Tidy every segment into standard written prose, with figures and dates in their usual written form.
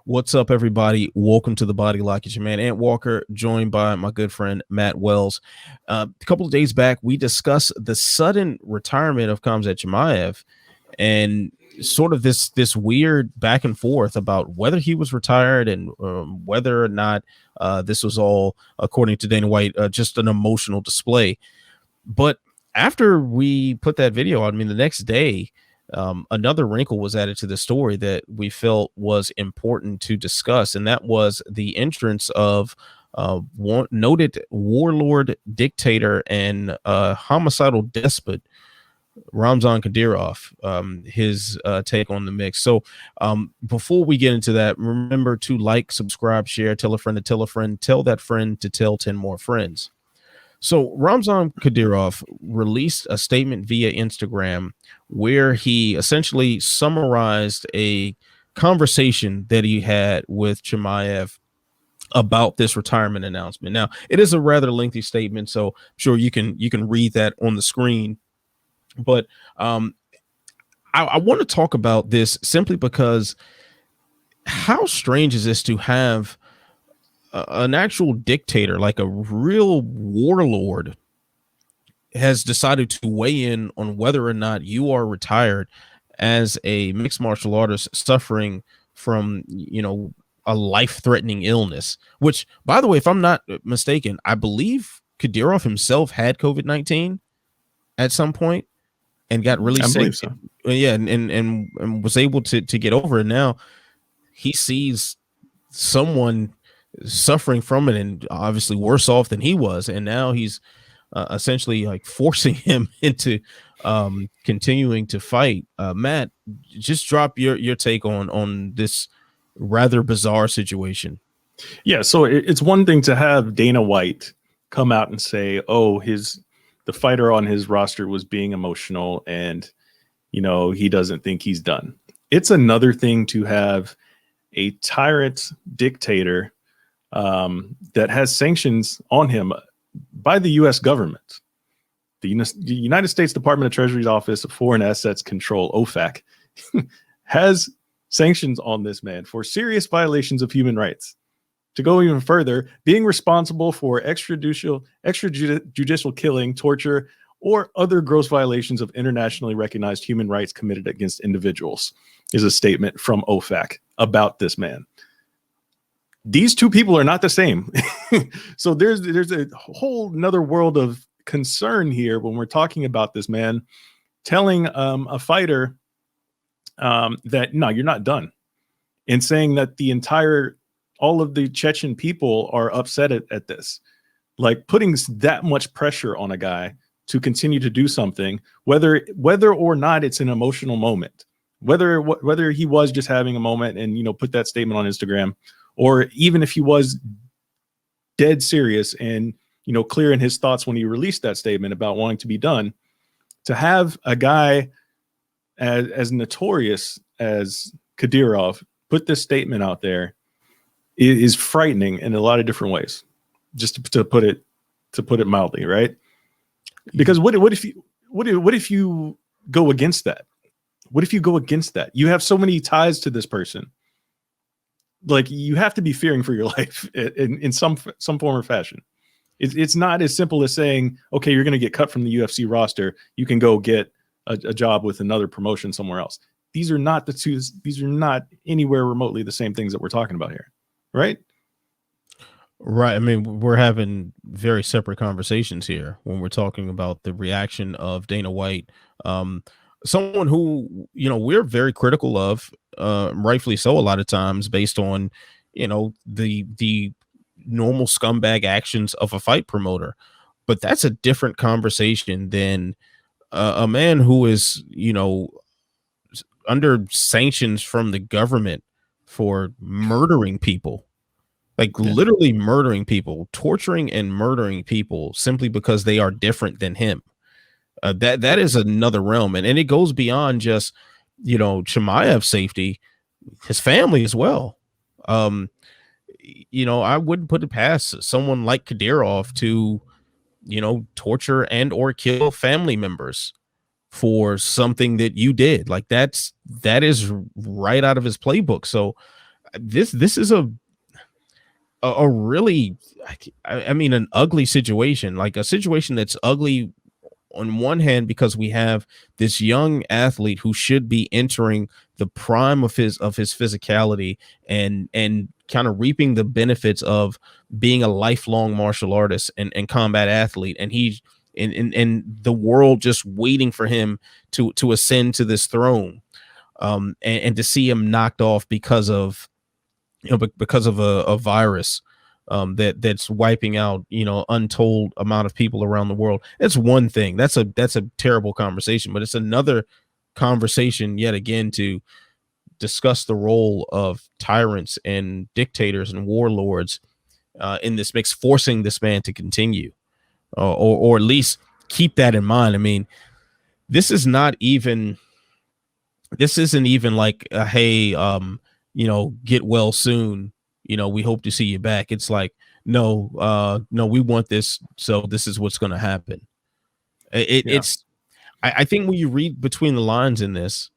What's up, everybody? Welcome to the Body Lock. It's your man Ant Walker, joined by my good friend Matt Wells. A couple of days back, we discussed the sudden retirement of Khamzat Chimaev and sort of this weird back and forth about whether he was retired and whether or not this was all, according to Dana White, just an emotional display. But after we put that video out, I mean, the next day, another wrinkle was added to the story that we felt was important to discuss, and that was the entrance of noted warlord, dictator, and homicidal despot Ramzan Kadyrov, his take on the mix. So before we get into that, remember to like, subscribe, share, tell a friend to tell a friend, tell that friend to tell 10 more friends. So Ramzan Kadyrov released a statement via Instagram where he essentially summarized a conversation that he had with Chimaev about this retirement announcement. Now, it is a rather lengthy statement, so I'm sure you can read that on the screen. But I want to talk about this simply because how strange is this to have an actual dictator, like a real warlord, has decided to weigh in on whether or not you are retired as a mixed martial artist suffering from, a life-threatening illness, which, by the way, if I'm not mistaken, I believe Kadyrov himself had COVID-19 at some point and got really sick. So. Yeah, and was able to get over it. Now he sees someone suffering from it and obviously worse off than he was, and now he's essentially like forcing him into continuing to fight. Matt, just drop your take on this rather bizarre situation. Yeah, so it's one thing to have Dana White come out and say, oh, the fighter on his roster was being emotional and he doesn't think he's done. It's another thing to have a tyrant dictator that has sanctions on him by the U.S. government. The United States Department of Treasury's Office of Foreign Assets Control, OFAC, has sanctions on this man for serious violations of human rights. To go even further, being responsible for extrajudicial killing, torture, or other gross violations of internationally recognized human rights committed against individuals is a statement from OFAC about this man. These two people are not the same. So there's a whole nother world of concern here when we're talking about this man telling a fighter that, no, you're not done, and saying that all of the Chechen people are upset at this, like putting that much pressure on a guy to continue to do something, whether or not it's an emotional moment, whether he was just having a moment and, put that statement on Instagram, or even if he was dead serious and, clear in his thoughts when he released that statement about wanting to be done, to have a guy as notorious as Kadyrov put this statement out there is frightening in a lot of different ways, just to put it mildly, right? Because what if you go against that? What if you go against that? You have so many ties to this person. Like, you have to be fearing for your life in some form or fashion. It's not as simple as saying, okay, you're going to get cut from the UFC roster, you can go get a job with another promotion somewhere else. These are not these are not anywhere remotely the same things that we're talking about here, right? Right. I mean, we're having very separate conversations here when we're talking about the reaction of Dana White, someone who, we're very critical of, rightfully so, a lot of times based on, the normal scumbag actions of a fight promoter. But that's a different conversation than a man who is, under sanctions from the government for murdering people. Literally murdering people, torturing and murdering people simply because they are different than him. That is another realm. And it goes beyond just, Chimaev's safety, his family as well. I wouldn't put it past someone like Kadyrov to, torture and or kill family members for something that you did. Like that is right out of his playbook. So this is a really, I mean, an ugly situation, like a situation that's ugly on one hand because we have this young athlete who should be entering the prime of his physicality and kind of reaping the benefits of being a lifelong martial artist and combat athlete, and he's in the world just waiting for him to ascend to this throne, and to see him knocked off because of, because of a virus, that's wiping out, untold amount of people around the world. It's one thing. That's a terrible conversation, but it's another conversation yet again to discuss the role of tyrants and dictators and warlords in this mix, forcing this man to continue, or at least keep that in mind. I mean, this isn't even like hey, get well soon, we hope to see you back. It's like, no, we want this, so this is what's going to happen. It's I think when you read between the lines in this,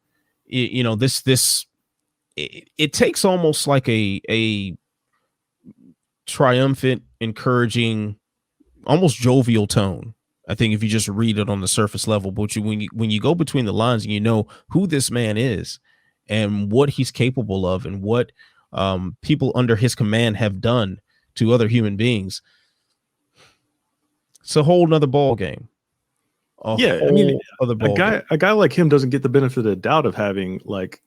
it takes almost like a triumphant, encouraging, almost jovial tone, I think, if you just read it on the surface level. But when you go between the lines and you know who this man is and what he's capable of and what people under his command have done to other human beings, it's a whole nother ball game. I mean, a guy like him doesn't get the benefit of the doubt of having, like,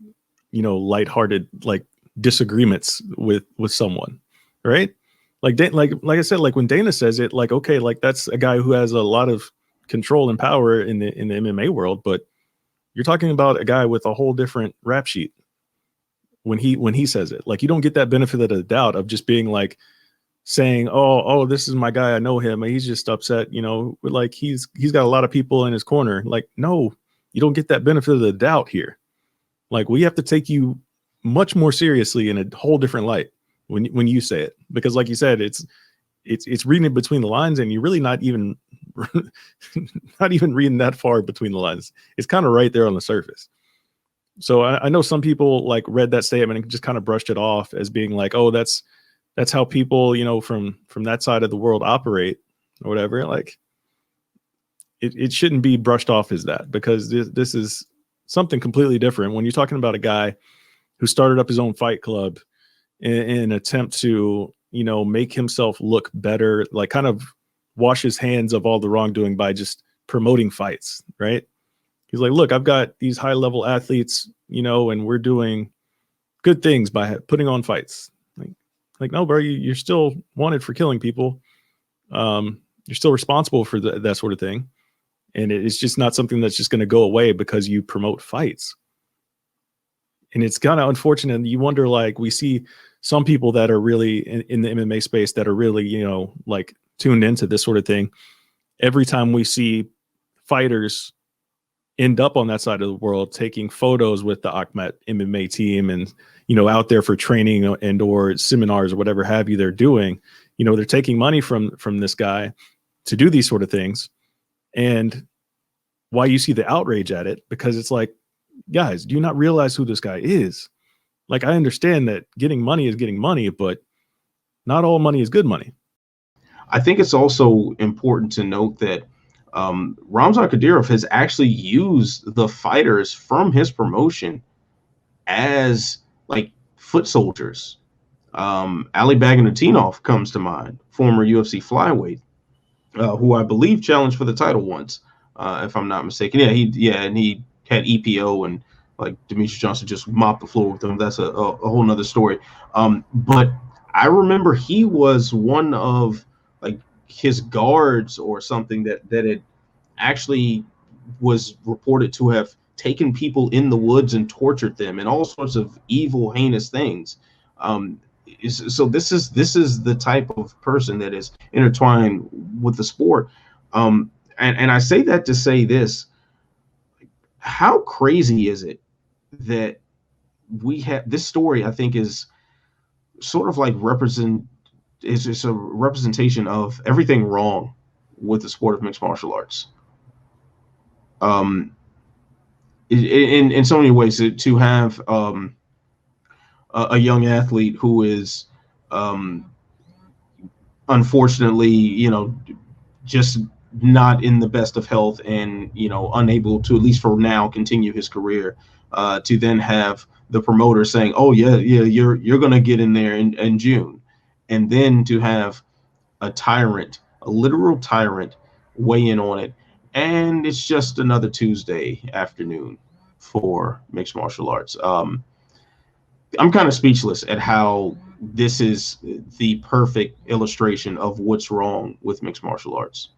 lighthearted, like, disagreements with someone, right? Like I said, like when Dana says it, like, okay, like that's a guy who has a lot of control and power in the MMA world, but you're talking about a guy with a whole different rap sheet when he says it. Like, you don't get that benefit of the doubt of just being like saying, oh, this is my guy, I know him, he's just upset, like he's got a lot of people in his corner. Like, no, you don't get that benefit of the doubt here. Like, we have to take you much more seriously in a whole different light when you say it, because like you said, it's reading it between the lines, and you're really not even reading that far between the lines. It's kind of right there on the surface. So I know some people like read that statement and just kind of brushed it off as being like, oh, that's how people, from that side of the world operate or whatever. Like, it shouldn't be brushed off as that, because this is something completely different. When you're talking about a guy who started up his own fight club in an attempt to, make himself look better, like kind of wash his hands of all the wrongdoing by just promoting fights, right? He's like, look, I've got these high level athletes, and we're doing good things by putting on fights. Like, no, bro, you're still wanted for killing people. You're still responsible for that sort of thing. And it's just not something that's just going to go away because you promote fights. And it's kind of unfortunate. And you wonder, like, we see some people that are really in the MMA space that are really, like tuned into this sort of thing. Every time we see fighters end up on that side of the world taking photos with the Akhmat MMA team and, out there for training and or seminars or whatever have you they're doing, they're taking money from this guy to do these sort of things. And why you see the outrage at it, because it's like, guys, do you not realize who this guy is? Like, I understand that getting money is getting money, but not all money is good money. I think it's also important to note that Ramzan Kadyrov has actually used the fighters from his promotion as like foot soldiers. Ali Baganotinov comes to mind, former UFC flyweight, who I believe challenged for the title once, if I'm not mistaken. And he had EPO, and like Demetrius Johnson just mopped the floor with him. That's a whole nother story. But I remember he was one of like his guards or something that had actually was reported to have taken people in the woods and tortured them and all sorts of evil, heinous things. So this is the type of person that is intertwined with the sport. And I say that to say this: how crazy is it that we have this story? I think is sort of like it's just a representation of everything wrong with the sport of mixed martial arts. In so many ways, to have a young athlete who is, um, unfortunately, just not in the best of health and, unable to, at least for now, continue his career, to then have the promoter saying, oh yeah, you're going to get in there in June. And then to have a tyrant, a literal tyrant, weigh in on it. And it's just another Tuesday afternoon for mixed martial arts. I'm kind of speechless at how this is the perfect illustration of what's wrong with mixed martial arts.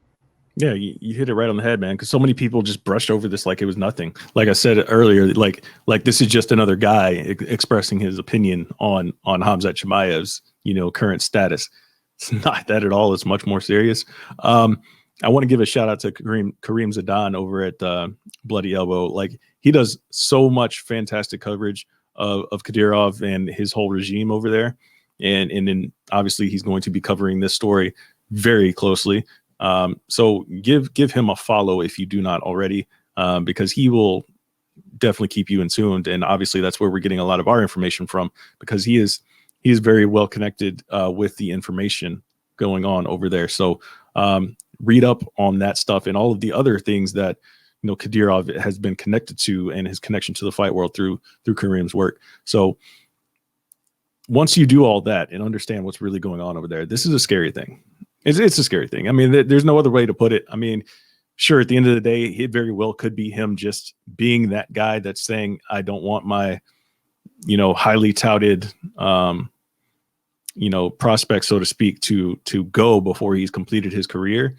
Yeah, you hit it right on the head, man. Because so many people just brushed over this like it was nothing. Like I said earlier, like this is just another guy expressing his opinion on Khamzat Chimaev's current status. It's not that at all. It's much more serious. I want to give a shout out to Karim Zidan over at Bloody Elbow. Like, he does so much fantastic coverage of Kadyrov and his whole regime over there, and then obviously he's going to be covering this story very closely. So give him a follow if you do not already, because he will definitely keep you in tuned. And obviously that's where we're getting a lot of our information from, because he is very well connected with the information going on over there. So read up on that stuff and all of the other things that Kadyrov has been connected to, and his connection to the fight world through Karim's work. So once you do all that and understand what's really going on over there, this is a scary thing. It's a scary thing. I mean, there's no other way to put it. I mean, sure, at the end of the day, it very well could be him just being that guy that's saying, I don't want my, highly touted, prospect, so to speak, to go before he's completed his career.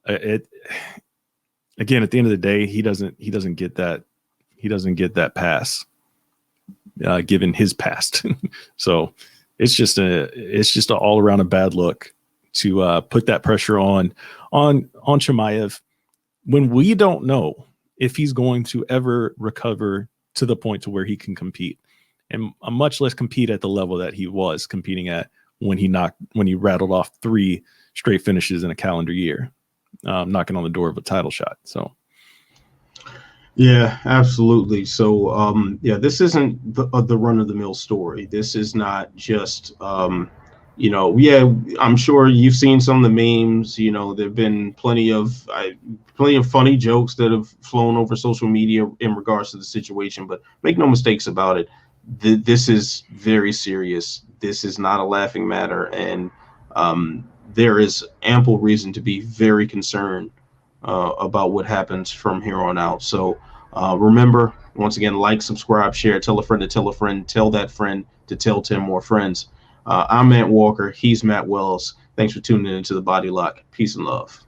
Again, at the end of the day, he doesn't get that. He doesn't get that pass, given his past. So it's just an all around a bad look to put that pressure on Chimaev when we don't know if he's going to ever recover to the point to where he can compete, and much less compete at the level that he was competing at when he rattled off 3 straight finishes in a calendar year, knocking on the door of a title shot. So yeah, absolutely. So this isn't the run of the mill story. This is not just I'm sure you've seen some of the memes. There've been plenty of funny jokes that have flown over social media in regards to the situation, but make no mistakes about it. This is very serious. This is not a laughing matter, and there is ample reason to be very concerned about what happens from here on out. So remember, once again, like, subscribe, share, tell a friend to tell a friend, tell that friend to tell 10 more friends. I'm Matt Walker. He's Matt Wells. Thanks for tuning in to the Body Lock. Peace and love.